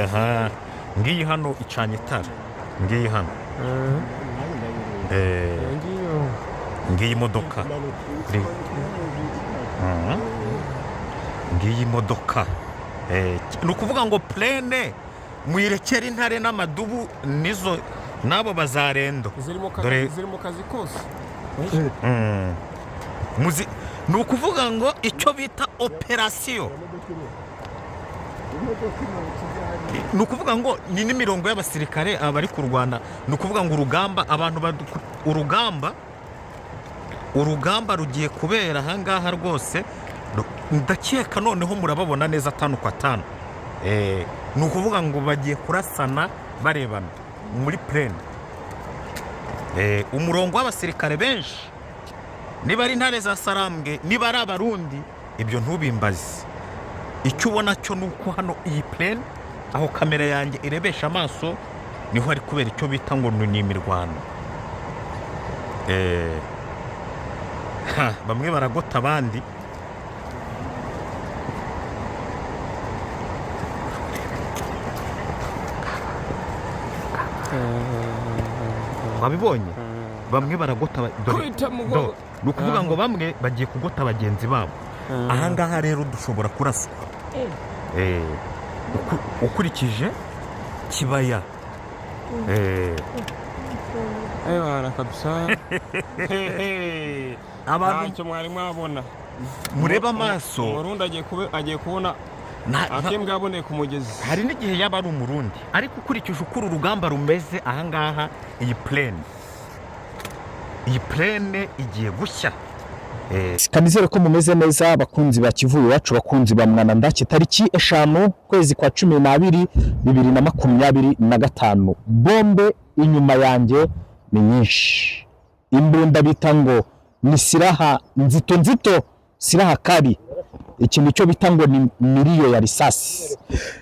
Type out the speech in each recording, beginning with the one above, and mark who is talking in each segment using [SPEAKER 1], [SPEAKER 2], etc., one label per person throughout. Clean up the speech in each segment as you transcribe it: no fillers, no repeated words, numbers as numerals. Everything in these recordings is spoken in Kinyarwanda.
[SPEAKER 1] aha ngiyi hano icanye itara ngiyi hano ngiyi modoka ngiyi modoka ni ukuvuga ngo plene muyirekere intare n'amadubu nizo nabo bazarendo
[SPEAKER 2] zirimo kazi kose
[SPEAKER 1] ni ukuvuga ngo icyo bita operasiyo ni ukuvuga ngo ni n'imirongo y'abasirikare abari ku Rwanda ni ukuvuga ngo urugamba rugiye kubera ahangaha rwose ndakeka noneho murababona neza 5 kwa 5 ni ukuvuga ngo bagiye kurasana barebana muri plane umurongo w'abasirikare benshi niba ari intare za Sarambwe niba ari abarundi ibyo ntubimbaze icyo ubona cyo nuko hano iyi plane aho kamera yanjye irebesha amaso niho ari kubera icyo bita ngo ni imirwano bamwe baragota abandi wabibonye bamwe baragota ni ukuvuga ngo bamwe bagiye kugota bagenzi babo ahangaha rero dushobora kuraswa ukurikije kibaya
[SPEAKER 2] bana kabisa abantu mwari mwabona
[SPEAKER 1] mureba amaso
[SPEAKER 2] umurundi agiye kubona akembwa yaboneye ku mugezi
[SPEAKER 1] hari n'igihe yaba ari umurundi ariko ukurikije uko uru rugamba rumeze ahangaha iyi plane igiye gushya
[SPEAKER 3] kanizere ko mumeze neza abakunzi ba Kivu Iwacu bakunzi ba Mwanandaki tariki 5 kwezi kwa 12 2025 bombe inyuma yanjye ni nyinshi imbunda bita ngo ni silaha nzito silaha kari ikintu cyo bita ngo ni miliyo ya risasi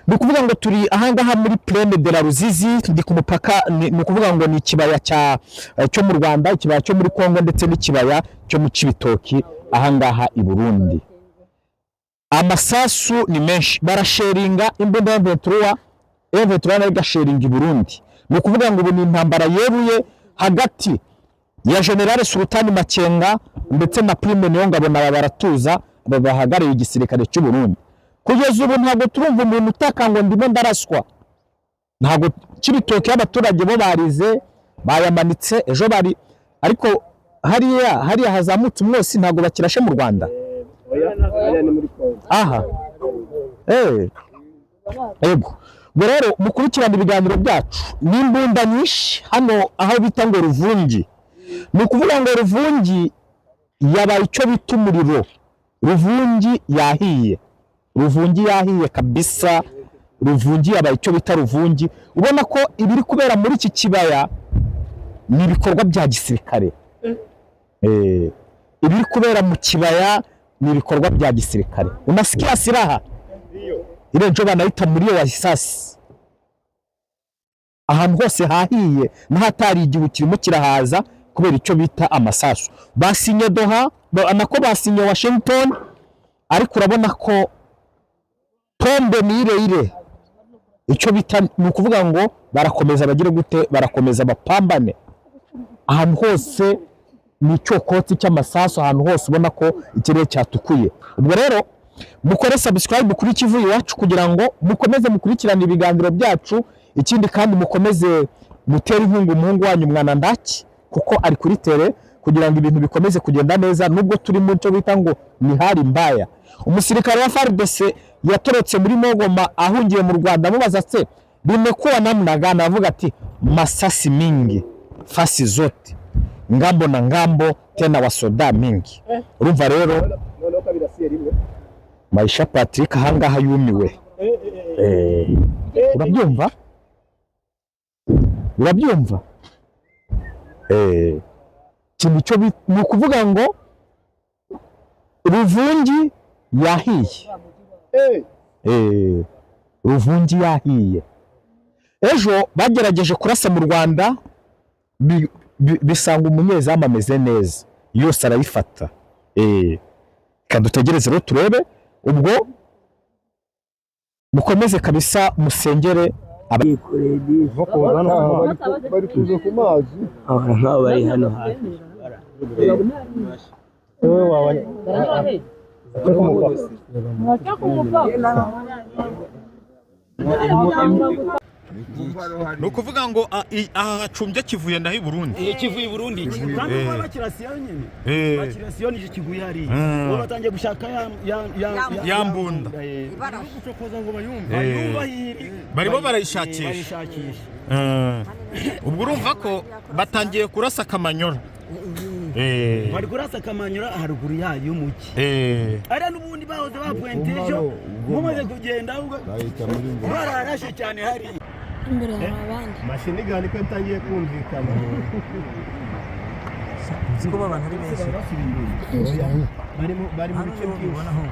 [SPEAKER 3] ni kuvuga ngo turi ahangaha muri Plaine de la Ruzizi ndi ku mupaka ni kuvuga ngo ni kibaya cyo mu Rwanda ikibaya cyo muri Kongo ndetse n'ikibaya cyo mu Cibitoki ahangaha i Burundi amasasu ni menshi barasheringa imbunda ya M23 nayo gasheringa i Burundi ni kuvuga ngo ni intambara yeruye hagati ya General Sultani Makenga ndetse na Prime Niyongabo baratuza babahagariye igisirikare cy'u Burundi kugeza ubu ntabwo turumva umuntu utaka ngo ndimo ndaraswa ntabwo Cibitoki y'abaturage bo barize bayamanitse ejo bari ariko hariya hazamutse umwose ntabwo bakirashe mu Rwanda aha ego rero mukurikirana ibiganiro byacu n'imbunda nyinshi hano aho bita ngo Ruvungi ni ukuvuga ngo Ruvungi yabaye icyo bita umuriro Ruvungi yahiye kabisa Ruvungi yabaye icyo bita Ruvungi ubona ko ibiri kubera muri iki kibaya ni ibikorwa bya gisirikare ibiri kubera mu kibaya ni ibikorwa bya gisirikare unasikia silaha ile njo banaita muri wa risasi ahantu hose hahiye n'ahatari igihu kirimo kirahaza kubera icyo bita amasasu basinye Doha nako basinye Washington ariko urabona ko tombe nire icyo bita ni ukuvuga ngo barakomeza bagire gute barakomeza bapambane ahantu hose ni cyokotsi cy'amasasu ahantu hose ubona ko ikirere cyatukuye ubwo rero mukore subscribe kuri Kivu Iwacu kugira ngo mukomeze mukurikirane ibiganiro byacu ikindi kandi mukomeze mutera inkunga umuhungu wanyu Mwanandaki kuko ari kuri tele kugira ngo ibintu bikomeze kugenda neza nubwo turi mu cyo bita ngo ni hari mbaya umusirikare wa FARDC yatorotse muri Mogoma ahungiye mu Rwanda mubaza se bimekuwa namna gani avuga ati masasi mingi fasi zote ngambo na ngambo tena wasoda mingi urumva rero Maisha Patrick ahangaha yumiwe urabyumva ikintu cyo ni ukuvuga ngo Ruvungi yahiye Ruvungi yahiye ejo bagerageje kurasa mu Rwanda bisanga umunyezamu ameze neza yose arayifata kandi utegereze rero turebe ubwo mukomeze kabisa musengere
[SPEAKER 4] bari kuza ku mazi nk'aho bari hano hafi
[SPEAKER 1] ni ukuvuga ngo aha hacumbye kivuye ndaho i Burundi
[SPEAKER 5] kivuye i Burundi bakirasiyo nyine bakirasiyo nije kivuye hariya ubu batangiye gushaka
[SPEAKER 1] ya mbunda barimo barayishakisha ubwo urumva ko batangiye kurasa Kamanyola
[SPEAKER 5] bari kurasa Kamanyola haruguru yayo y'umugi ari n'ubundi bahoze bapuentejo mumaze kugenda ahubwo bararashe cyane hari
[SPEAKER 6] imbere hari abandi
[SPEAKER 4] mashini gani ko ntangiye kumvikana
[SPEAKER 5] siko abantu ari benshi bari mu bice by'ubona aho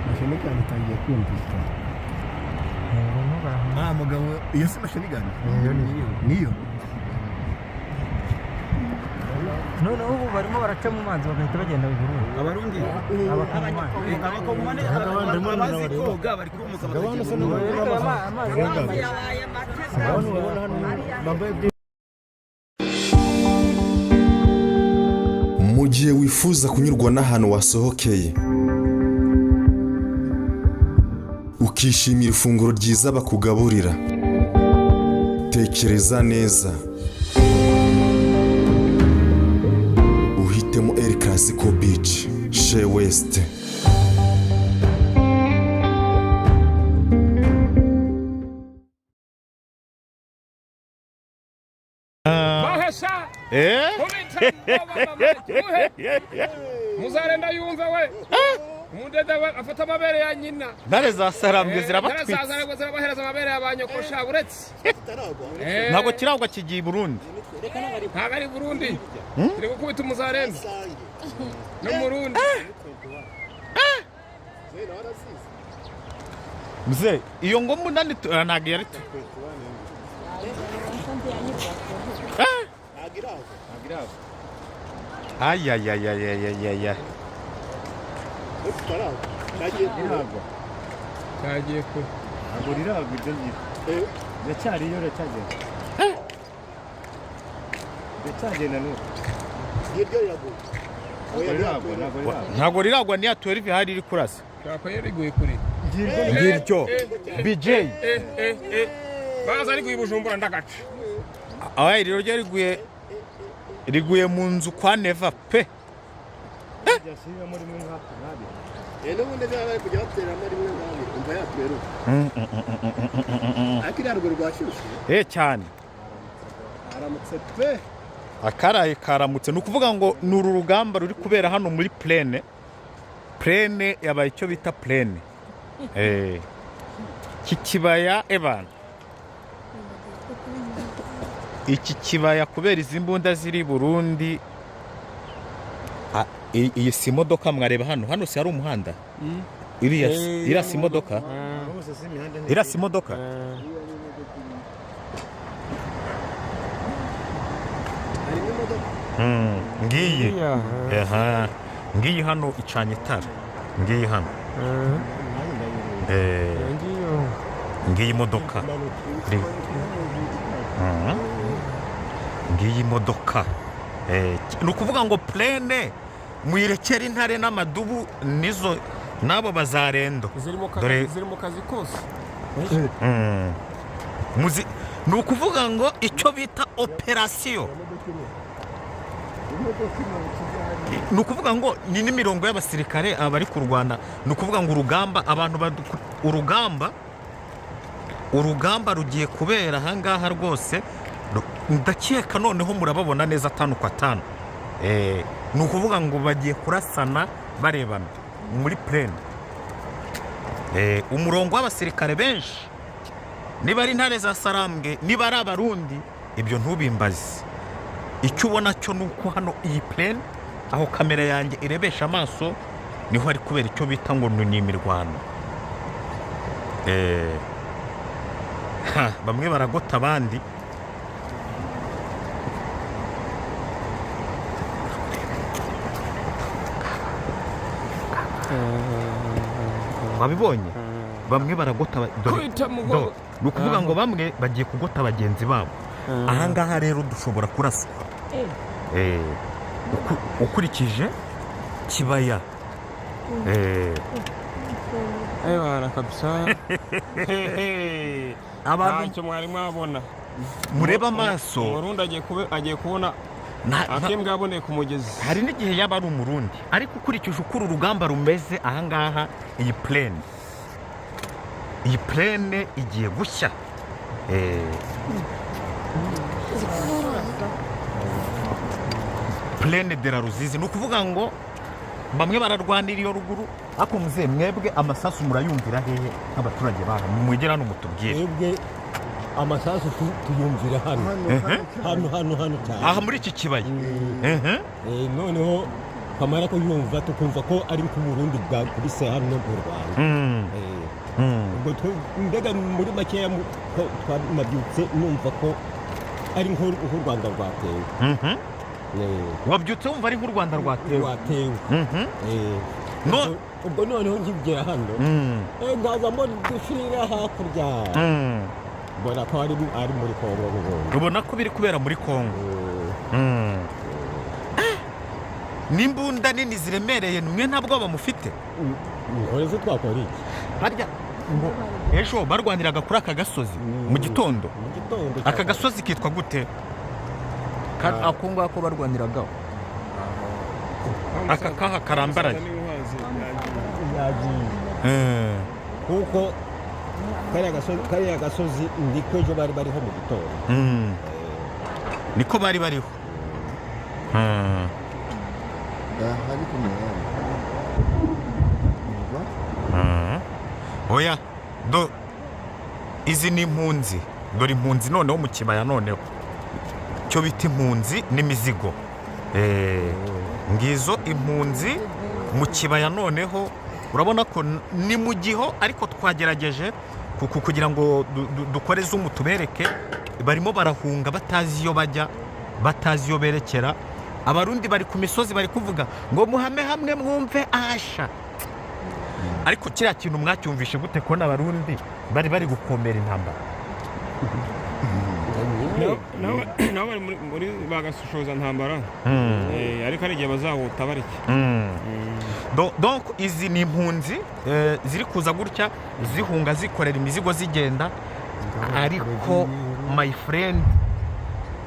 [SPEAKER 4] mashini gani ntangiye kumvikana mugabo iyo si mashini gani niyo
[SPEAKER 5] none ubu barimo baraca mu mazi bagahita bagenda i Burundi abarundi abakomane abazi koga bari kumuka
[SPEAKER 7] mu gihe wifuza kunyurwa n'ahantu wasohokeye ukishimira ifunguro ryiza bakugaburira tekereza neza uhitemo El Clasico Beach Shea West
[SPEAKER 2] muzarenda yumve we umudeda we afata amabere ya nyina
[SPEAKER 1] ntare za sarambwe zirabatwitse
[SPEAKER 2] zirabahereza amabere y'abanyokosha uretse
[SPEAKER 1] ntabwo kirangwa kigiye i Burundi
[SPEAKER 2] ntabwo ari Burundi turi gukubita umuzarenda n'umurundi
[SPEAKER 1] mzee iyo ngombo nandi ntabwo yari ayayayayayaya
[SPEAKER 2] cyagiye ko
[SPEAKER 4] ntabwo riragwa ibyo ngibyo iracyariyo iracyagenda iracyagenda n'ubu iryo riragwa
[SPEAKER 1] ntabwo riragwa niya 12 hari iri kurasa
[SPEAKER 2] cyako yariguye kuri
[SPEAKER 1] ngiryo BJ
[SPEAKER 2] baza ari guye Bujumbura ndagaca
[SPEAKER 1] aho rero riguye mu nzu kwa Neva pe
[SPEAKER 4] yashyira muri mwe hafi nabi n'ubundi bari kujya bateramo rimwe nabi umva yatweru akiri haruguru rwashyushye
[SPEAKER 1] cyane
[SPEAKER 4] aramutse pe
[SPEAKER 1] akaraye karamutse ni ukuvuga ngo ni uru rugamba ruri kubera hano muri plene yabaye icyo bita plene iki kibaya ebana iki kibaya kubera izi mbunda ziri Burundi iyi si imodoka mwareba hano si hari umuhanda iriya si imodoka iriya si imodoka ngiyi hano icanye itara ngiyi hano ngiyi imodoka ngiyi imodoka ni ukuvuga ngo plene muyirekere intare n'amadubu nizo nabo bazarendo
[SPEAKER 2] ziri mu kazi kose
[SPEAKER 1] ni ukuvuga ngo icyo bita operasiyo ni ukuvuga ngo ni n'imirongo y'abasirikare abari ku Rwanda ni ukuvuga ngo urugamba rugiye kubera ahangaha rwose ndakeka noneho murababona neza 5 kwa 5 ni ukuvuga ngo bagiye kurasana barebana muri plane umurongo w'abasirikare benshi niba ari intare za sarambwe niba ari abarundi ibyo ntubimbaze icyo ubona cyo nuko hano iyi plane aho kamera yanjye irebesha amaso niho ari kubera icyo bita ngo ni imirwano bamwe baragota abandi wabibonye bamwe baragota
[SPEAKER 2] Kwita mugo.
[SPEAKER 1] ni ukuvuga ngo bamwe bagiye kugota bagenzi babo ahangaha rero dushobora kuraswa ukurikije kibaya
[SPEAKER 2] Bana kabisa.
[SPEAKER 1] abantu
[SPEAKER 2] Ntacyo mwari mwabona.
[SPEAKER 1] mureba amaso
[SPEAKER 2] Umurundi agiye kubona akembwa yaboneye ku mugezi.
[SPEAKER 1] hari n'igihe yaba ari umurundi ariko ukurikije uko uru rugamba rumeze ahangaha iyi plane igiye gushya plane de la Ruzizi ni ukuvuga ngo bamwe bararwanira iyo ruguru ariko muze mwebwe amasasu murayumvira hehe nk'abaturage baho mwegera hano mutubwire
[SPEAKER 8] twebwe amasasu tuyumvira hano cyane
[SPEAKER 1] aha muri iki kibaya
[SPEAKER 8] noneho kamara ko yumva tukumva ko ari nk'umurundi bwakubise hano mu Rwanda ubwo mbega muri makeya twanabyutse numva ko ari nk'u Rwanda rwatewe
[SPEAKER 1] wabyutse wumva ari nk'u Rwanda rwatewe
[SPEAKER 8] ubwo noneho nkigera hano nkaza mbona dushirira hakurya mbona ko ari muri Kongo
[SPEAKER 1] ubona ko biri kubera muri Kongo n'imbunda nini ziremereye mwe nta bwoba mufite
[SPEAKER 8] nkoreze twakora iki
[SPEAKER 1] harya ngo ejo barwaniraga kuri aka gasozi mu gitondo aka gasozi kitwa gute ako ngako barwaniragaho aka kaha karambaraye
[SPEAKER 8] kuko kariya gasozi niko ejo bari bariho mu gitondo
[SPEAKER 1] niko bari bariho oya izi ni impunzi dore impunzi noneho mu kibaya noneho cyo bita impunzi n'imizigo ngizo impunzi mu kibaya noneho urabona ko ni mu giho ariko twagerageje kugira ngo dukore zoom tubereke barimo barahunga batazi iyo bajya batazi iyo berekera abarundi bari ku misozi bari kuvuga ngo muhame hamwe mwumve asha ariko kiriya kintu mwacyumvishe gute ko n'abarundi bari gukomera intambara
[SPEAKER 2] nawe bari muri bagashoza ntambara ariko ari igihe bazahuta bariki
[SPEAKER 1] donc izi ni impunzi ziri kuza gutya zihunga zikorera imizigo zigenda ariko my friend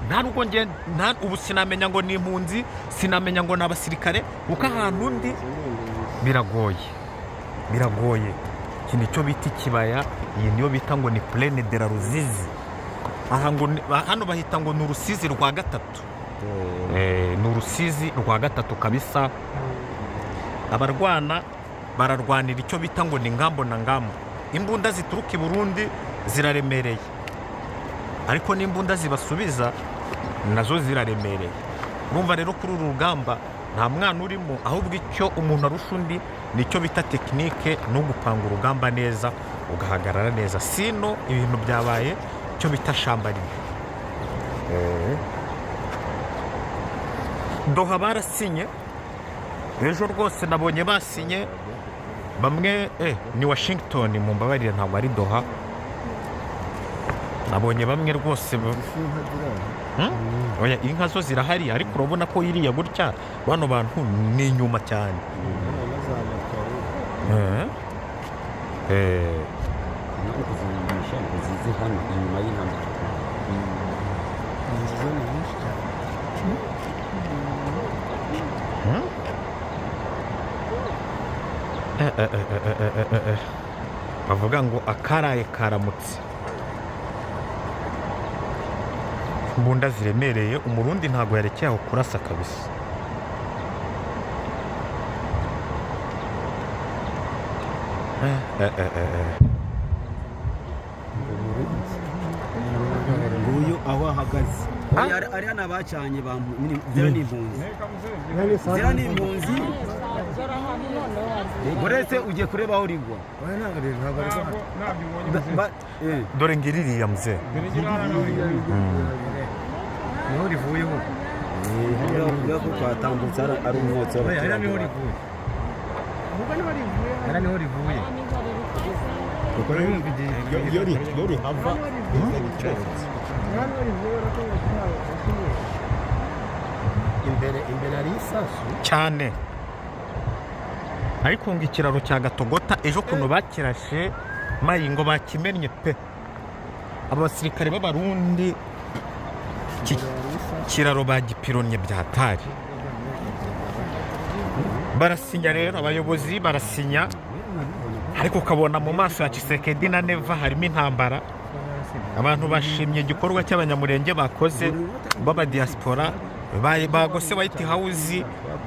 [SPEAKER 1] ntabwo ubu sinamenya ngo ni impunzi sinamenya ngo ni abasirikare kuko ahantu undi biragoye iki nicyo bita ikibaya iyi niyo bita ngo ni plane de la Ruzizi hano bahita ngo ni urusizi rwa gatatu ni urusizi rwa gatatu kabisa abarwana bararwanira icyo bita ngo ni ngambo na ngambo imbunda zituruka i Burundi ziraremereye ariko n'imbunda zibasubiza nazo ziraremereye urumva rero kuri uru rugamba nta mwana urimo ahubwo icyo umuntu arusha undi nicyo bita tekinike no gupanga urugamba neza ugahagarara neza sino ibintu byabaye icyo bita shambarire Doha barasinye ejo rwose nabonye basinye bamwe ni Washington mu mbabarire ntabwo ari Doha nabonye bamwe rwose oya inka zo zirahari ariko urabona ko iriya gutya bano bantu ni inyuma cyane bavuga ngo akaraye karamutse imbunda ziremereye umurundi ntabwo yarekeye aho kurasa kabisa
[SPEAKER 5] nguyu aho ahagaze ariya ni abacanye ziriya ni impunzi ziriya ni impunzi uretse ugiye kureba aho rigwa
[SPEAKER 1] dore ngiririya mzee
[SPEAKER 5] niho rivuyeho hariya ko twatambutse ari umwotsi w'abaturage
[SPEAKER 4] Hano niho rivuye.
[SPEAKER 8] kuko iyo rihava icyotsi imbere hari isasu
[SPEAKER 1] cyane. ariko ngo ikiraro cya Gatogota ejo kuno bakirashe mayingo bakimennye pe. Abasirikare b'abarundi kiraro bagipironye byatari. Barasinya rero, abayobozi barasinya, ariko ukabona mu maso ya Tshisekedi na Neva harimo intambara. Abantu bashimye igikorwa cy'abanyamurenge bakoze baba diaspora bagose White House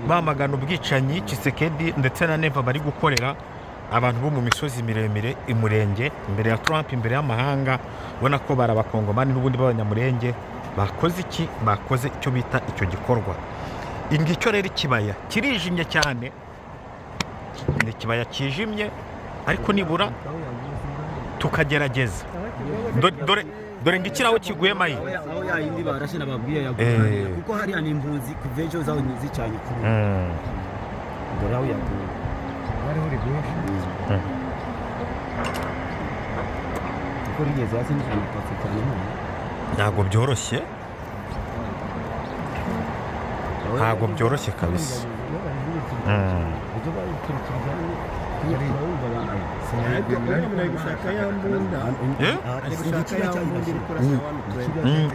[SPEAKER 1] bamagana ubwicanyi Tshisekedi ndetse na Neva bari gukorera abantu bo mu misozi miremire imurenge imbere ya Trump, imbere y'amahanga. Ubona ko barabakongomani n'ubundi b'abanyamurenge bakoze iki, bakoze icyo bita icyo gikorwa. Ingicyo rero ikibaya kirijimye cyane, ni ikibaya kijimye, ariko nibura tukagerageza. Dore ngikiraho kiguye mayi
[SPEAKER 5] aho yayindi barashe nababwiye yaguye kuko hari ani impunzi kuvejo zaho nyizicanye kuri dore aho yaguye
[SPEAKER 4] Bari huri guhisha.
[SPEAKER 5] kuko rigeze hasi n'ijana patse cyane
[SPEAKER 1] ntabwo byoroshye, ntabwo byoroshye kabisa.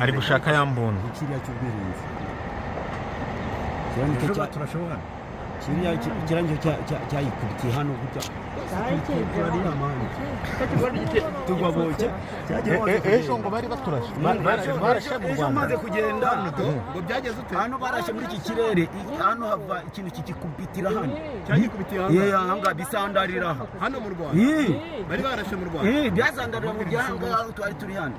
[SPEAKER 1] Ari gushaka yambunda.
[SPEAKER 5] Kirangije cyayikubitiye hano gutya
[SPEAKER 1] Ejo ngo bari baturashe barashe mu Rwanda.
[SPEAKER 5] Maze kugenda ngo byageze ute hano barashe muri iki kirere hano hava ikintu kikikubitira hano hanga bisandarira hano mu Rwanda bari barashe mu Rwanda byasandarira mu byanga twari turi hano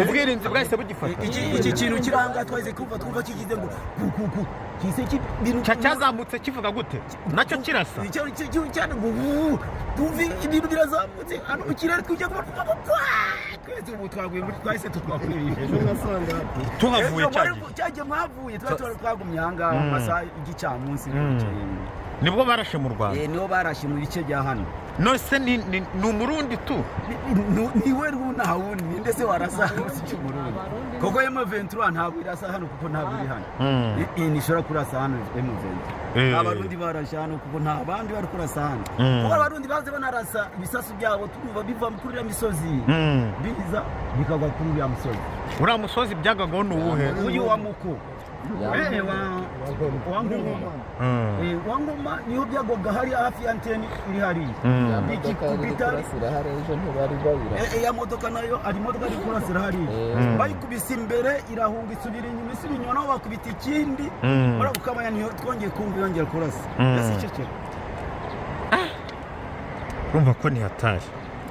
[SPEAKER 1] ubwirinzi bwahise bugifata.
[SPEAKER 5] Iki kintu kiranga twaze twumva kigize ngo kuku kise kibintu
[SPEAKER 1] cyazamutse kivuga gute nacyo kirasa
[SPEAKER 5] cyane ngo tuvi ibintu birazamutse hano mu kirere tujya kwa twese ubu twaguye muri twahise tukwakwirisha ejo ngasanga
[SPEAKER 1] tuhavuye
[SPEAKER 5] cyaje mwavuye twagumye hanga amasaha y'igicamunsi
[SPEAKER 1] nibwo barashe mu Rwanda.
[SPEAKER 5] Niho barashe mu bice bya hano.
[SPEAKER 1] Nose ni umurundi tu
[SPEAKER 5] niwe runa wundi ninde se warasa si umurundi koko M23 ntabwo irasa hano kuko ntabwo iri hano nishora kurasa hano M23 abarundi barasha hano kuko nta bandi bari kurasa hano kuko abarundi baze banarasa ibisasu byabo twumva biva kuri ya misozi biza bikagwa kuri ya misozi.
[SPEAKER 1] uriya musozi byagago ni uwuhe?
[SPEAKER 5] Uyu wa Muko Wangoma niho byagoga hari hafi ya anteni iri hari ikikubita ya modoka nayo ari modoka iri kurasira hari bayikubise imbere irahunga isubira inyuma naho bakubita ikindi barabukamanya niyo twongeye kumva yongera kurasa yasicecera.
[SPEAKER 1] Urumva ko ni hatari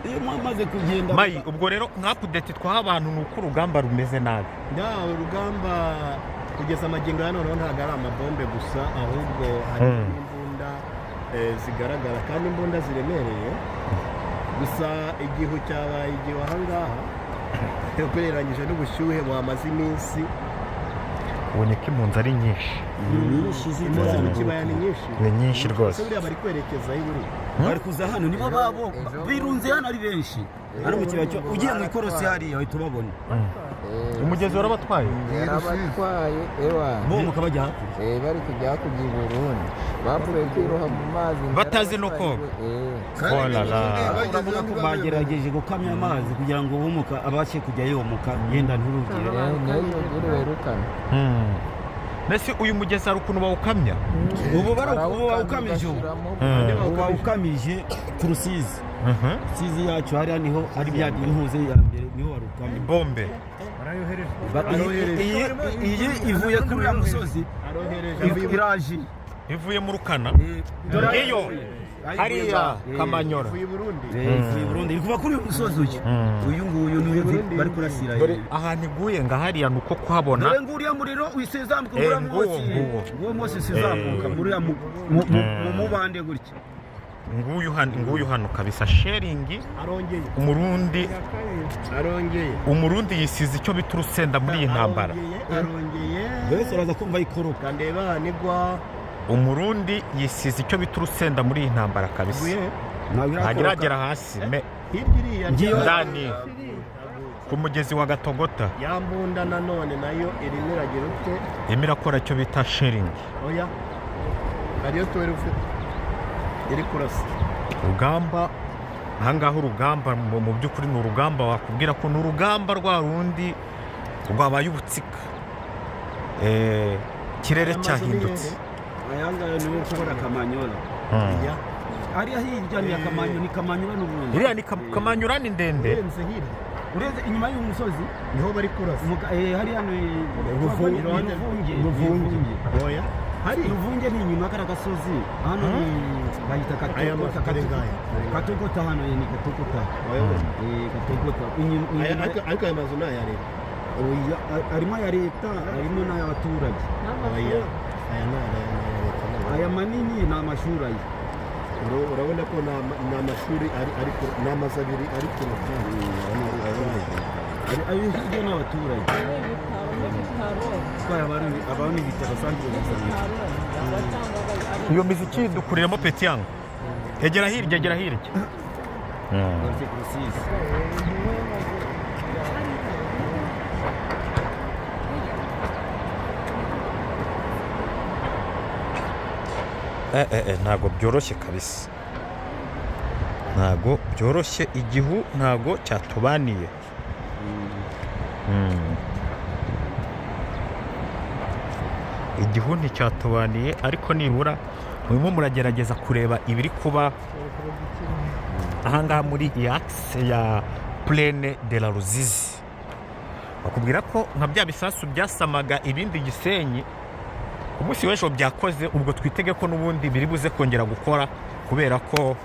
[SPEAKER 5] iyo mwamaze kugenda
[SPEAKER 1] mayi. Ubwo rero nka update twaha abantu ni uko urugamba rumeze nabi.
[SPEAKER 4] Urugamba kugeza amagingo hano ntabwo ari amabombe gusa ahubwo hari imbunda zigaragara kandi imbunda ziremereye gusa igihu cyabaye igihe ahangaha ugereranyije n'ubushyuhe buhamaze iminsi
[SPEAKER 1] ubonye ko impunzi ari nyinshi.
[SPEAKER 4] impunzi mu kibaya ni nyinshi,
[SPEAKER 1] ni nyinshi rwose.
[SPEAKER 4] buriya bari kwerekeza aho buri
[SPEAKER 5] bari kuza hano nibo babo birunze hano ari benshi hano mu kibaya cyo ugiye mu ikorosi hariya uhita ubabona.
[SPEAKER 1] Umugezi warabatwaye
[SPEAKER 9] yarabatwaye ewa
[SPEAKER 5] bo mukabajya hakurya
[SPEAKER 9] bari kujya hakurya i Burundi bavuye kwiroha mu mazi
[SPEAKER 1] batazi no koga.
[SPEAKER 5] urabona ko bagerageje gukamya amazi kugira ngo ubumuka abashe kujya yomuka yenda nturugire
[SPEAKER 9] ntugire werukana.
[SPEAKER 1] Mbese uyu mugezi hari ukuntu bawukamya
[SPEAKER 5] ubu bawukamije ubu bawukamije ku Rusizi. Rusizi yacu hariya niho ari bya bintuze ya mbere niho warukamye
[SPEAKER 1] bombe.
[SPEAKER 5] iyi ivuye kuri ya musozi iraje
[SPEAKER 1] ivuye mu Rukana iyo hariya Kamanyora
[SPEAKER 4] i Burundi
[SPEAKER 5] iri kuva kuri uyu musozi uyu nguyu niyo bari kurasira
[SPEAKER 1] ahantu iguye nga hariya nuko kuhabona
[SPEAKER 5] dore nguriya muriro wisezamuka nguriya nguwo munsi sizamuka nguriya mu mubande gutya
[SPEAKER 1] nguyu hano kabisa sharing. umurundi yisize icyo bita urusenda muri iyi ntambara.
[SPEAKER 5] wese araza kumva ikoroka
[SPEAKER 4] ndeba nigwa
[SPEAKER 1] umurundi yisize icyo bita urusenda muri iyi ntambara kabisa ntageragera hasi
[SPEAKER 4] hirya iriya
[SPEAKER 1] ndani ku mugezi wa Gatogota
[SPEAKER 4] ya mbunda nanone nayo irimo iragira ute
[SPEAKER 1] irimo irakora icyo bita sharingi.
[SPEAKER 4] oya hariyo tuweri ufite iri kurasa
[SPEAKER 1] urugamba ahangaha urugamba mu by'ukuri ni urugamba wakubwira ko ni urugamba rwa rundi rwabaye ubutsika ikirere cyahindutse.
[SPEAKER 5] ayangaya niwo kubona Kamanyola hariya hirya ni Kamanyola ni Kamanyola n'ubundi
[SPEAKER 1] iriya ni Kamanyura ni ndende
[SPEAKER 4] urenze hirya
[SPEAKER 5] ureze inyuma y'umusozi
[SPEAKER 4] niho bari kurasa
[SPEAKER 5] hariya ni
[SPEAKER 4] Ruvungi oya hari
[SPEAKER 5] Ruvungi ni inyuma kara gasozi hano ni bayita Katogota hano ni Katogota Katogota
[SPEAKER 4] ariko aya mazu n'aya leta
[SPEAKER 5] harimo aya leta harimo n'ay'abaturage aya manini ni amashuri aya
[SPEAKER 4] urabona ko ni amashuri ariko ni amazu abiri ari ku ruhande
[SPEAKER 5] ayo hirya n'abaturage abantu ibitaro sanzwe
[SPEAKER 1] iyo miziki idukuriramo peti yangu egera hirya ntago byoroshye kabisa ntago byoroshye igihu ntago cyatubaniye igihu nticyatubaniye ariko nibura murimo muragerageza kureba ibiri kuba ahangaha muri iyi akise ya Plaine de la Ruzizi bakubwira ko nka bya bisasu byasamaga ibindi Gisenyi umunsi w'ejo byakoze ubwo twitege ko n'ubundi biri buze kongera gukora kubera ko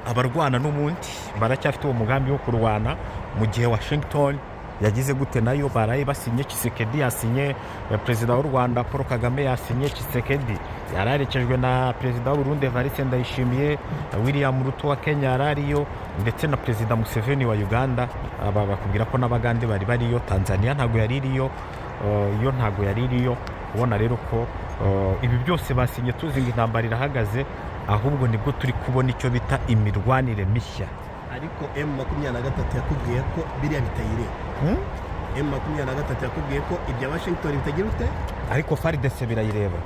[SPEAKER 1] abarwana n'ubundi baracyafite uwo mugambi wo kurwana mu gihe Washington yagize gute nayo baraye basinye Tshisekedi yasinye perezida w'u Rwanda Paul Kagame yasinye Tshisekedi yararekejwe na perezida w'u Burundi Evariste Ndayishimiye William Ruto wa Kenya yarariyo ndetse na perezida Museveni wa Uganda bakubwira ko n'abagande bari bariyo Tanzania ntago yaririyo iyo ntago yaririyo ubona rero ko ibi byose basinye tuzinga intambara irahagaze ahubwo nibwo turi kubona icyo bita imirwanire mishya
[SPEAKER 4] ariko M23 yakubwiye ko biriya bitayireba M23 yakubwiye ko ibya Washington bitagira ute
[SPEAKER 1] ariko FARDC birayireba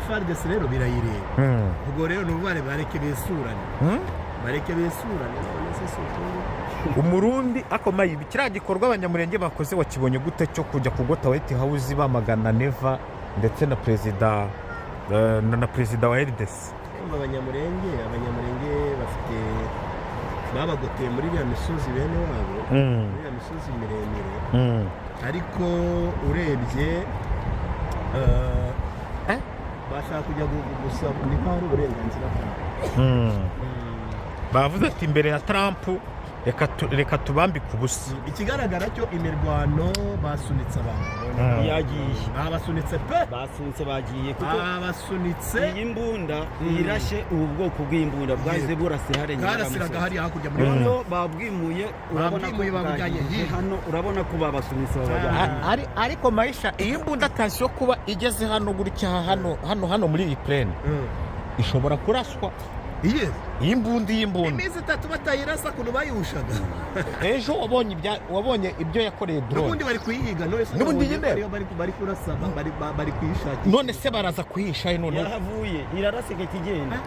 [SPEAKER 4] FARDC rero birayireba ubwo rero n'ubare bareke besurane
[SPEAKER 1] umurundi akomaye ibikira gikorwa abanyamurenge bakoze wakibonye gute cyo kujya kugota White House bamagana Neva ndetse na perezida wa RDC
[SPEAKER 4] abanyamurenge bafite babagoteye muri ya misozi bene wabo muri ya misozi miremire ariko urebye bashaka kujya gusaba ni hari uburenganzira bwabo
[SPEAKER 1] bavuze ati imbere ya Trump reka tubambike ubusa
[SPEAKER 4] ikigaragara cyo imirwano basunitse abantu
[SPEAKER 5] yagiye basunitse bagiye kuko
[SPEAKER 4] basunitse
[SPEAKER 5] iyi mbunda irashe ubu bwoko bw'imbunda bwaze burase
[SPEAKER 4] harasiraga hari hakurya muri
[SPEAKER 5] hano babwimuye urabona ko babujyanye hano urabona ko babasunitse babajyanye
[SPEAKER 1] ariko Maisha iyi mbunda atashyo kuba igeze hano gutya hano muri iyi plane ishobora kuraswa iyi mbunda
[SPEAKER 4] iminsi 3 batayirasa kuno bayihushaga
[SPEAKER 1] ejo wabonye ibyo yakoreye drone
[SPEAKER 4] n'ubundi bari kuyihiga
[SPEAKER 1] n'ubundi
[SPEAKER 4] bari kurasa bari kuyishakira
[SPEAKER 1] none se baraza kuhisha none
[SPEAKER 5] yahavuye iraraseka kigenda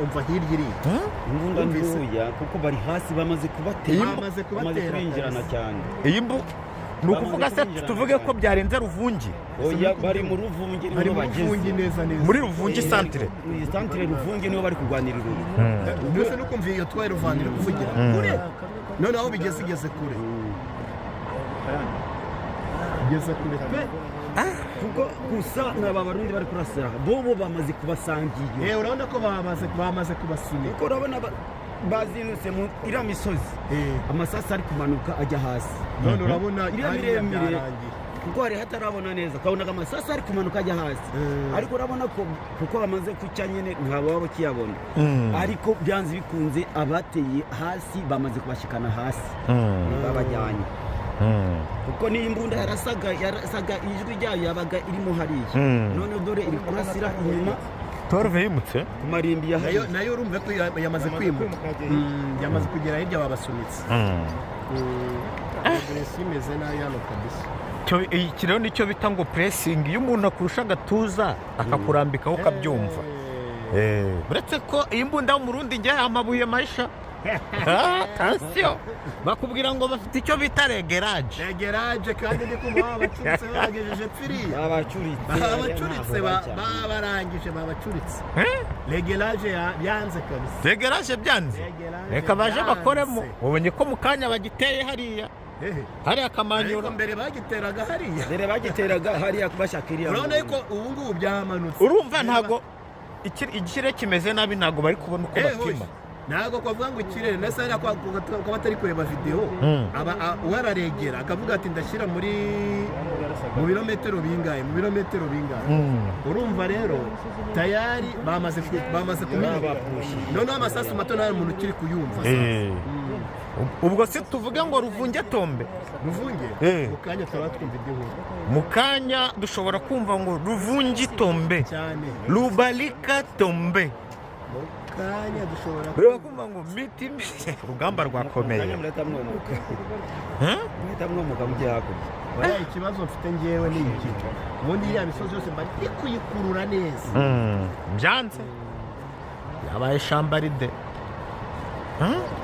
[SPEAKER 4] umva hirya iri
[SPEAKER 5] imbunda nduya kuko bari hasi bamaze kubatera kwinjirana cyane
[SPEAKER 1] iyi mbu ni ukuvuga se tuvuge ko byarenze Ruvungi
[SPEAKER 5] oya bari mu Ruvungi niho bageze
[SPEAKER 4] neza
[SPEAKER 1] muri Ruvungi centre
[SPEAKER 5] Ruvungi niho bari kurwanira urugo
[SPEAKER 4] ndetse no kumva iyo twaye ruvanira kuvugira kure none aho igeze kure
[SPEAKER 5] kuko gusa n'aba barundi bari kurasira bobo bamaze kubasangiye
[SPEAKER 4] urabona ko bamaze kubasunika
[SPEAKER 5] kuko urabona bazinutse mu iriya misozi amasasi ari kumanuka ajya hasi
[SPEAKER 4] none urabona
[SPEAKER 5] iriya miremire kuko hari hatarabona neza ukabonaga amasasi ari kumanuka ajya hasi ariko urabona ko kuko bamaze kucya nyine ntabwo waba ukiyabona ariko byanze bikunze abateye hasi bamaze kubashikana hasi babajyanye kuko niyo imbunda yarasaga ijwi ryayo yabaga irimo hariya none dore iri kurasira inyuma
[SPEAKER 1] torve yimutse
[SPEAKER 5] ku marimbi ya hariya
[SPEAKER 4] nayo urumva ko yamaze kwimuka yamaze kugera hirya babasunitse agresi imeze nabi hano kabisa
[SPEAKER 1] iki rero nicyo bita ngo pressing iyo umuntu akurusha agatuza akakurambikaho ukabyumva uretse ko iyi mbunda yo mu Burundi njye amabuye masha attention bakubwira ngo bafite icyo bita regeraje
[SPEAKER 4] kandi ndi kumva abacuritse bagejeje pfiriya abacuritse babacuritse regeraje byanze kabisa
[SPEAKER 1] regeraje byanze reka baje bakoremo ubonye ko mu kanya bagiteye hariya hariya akamanyura
[SPEAKER 4] mbere bagiteraga hariya bashaka iriya urabona ko ubu ngubu byamanutse
[SPEAKER 1] urumva ntago ikirere kimeze nabi ntago bari kubona uko bapima
[SPEAKER 4] ntago kwavuga ngo ikirere nese hariya kwa batari kureba video wararegera akavuga ati ndashyira mu birometero bingahe urumva rero tayari bamaze kumenya noneho amasasu mato nta muntu ukiri kuyumva
[SPEAKER 1] ubwo se tuvuge ngo ruvunge tombe
[SPEAKER 4] mu kanya turaba twumva iby'inkuru
[SPEAKER 1] mu kanya dushobora kumva ngo ruvunge tombe rubalika tombe
[SPEAKER 4] mu kanya dushobora
[SPEAKER 1] kumva ngo miti urugamba rwakomeye
[SPEAKER 5] mwomuka mujye hakurya
[SPEAKER 4] ikibazo mfite ngewe ni iki ubundi iriya misozi yose mba ndi kuyikurura neza
[SPEAKER 1] byanze yabaye ishamba ride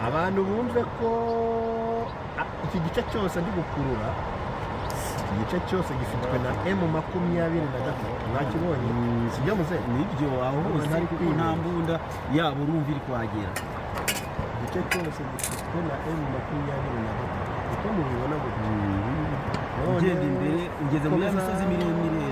[SPEAKER 4] abantu bumve ko iki gice cyose ndi gukurura igice cyose gifitwe na M23 mwakibonye sibyo muze
[SPEAKER 5] nibyo aho hose ariko nta mbunda yabo urumva iri kwagera
[SPEAKER 4] igice cyose gifitwe na M23 uko mubibona
[SPEAKER 5] ugenda imbere ugeze muri misozi miremire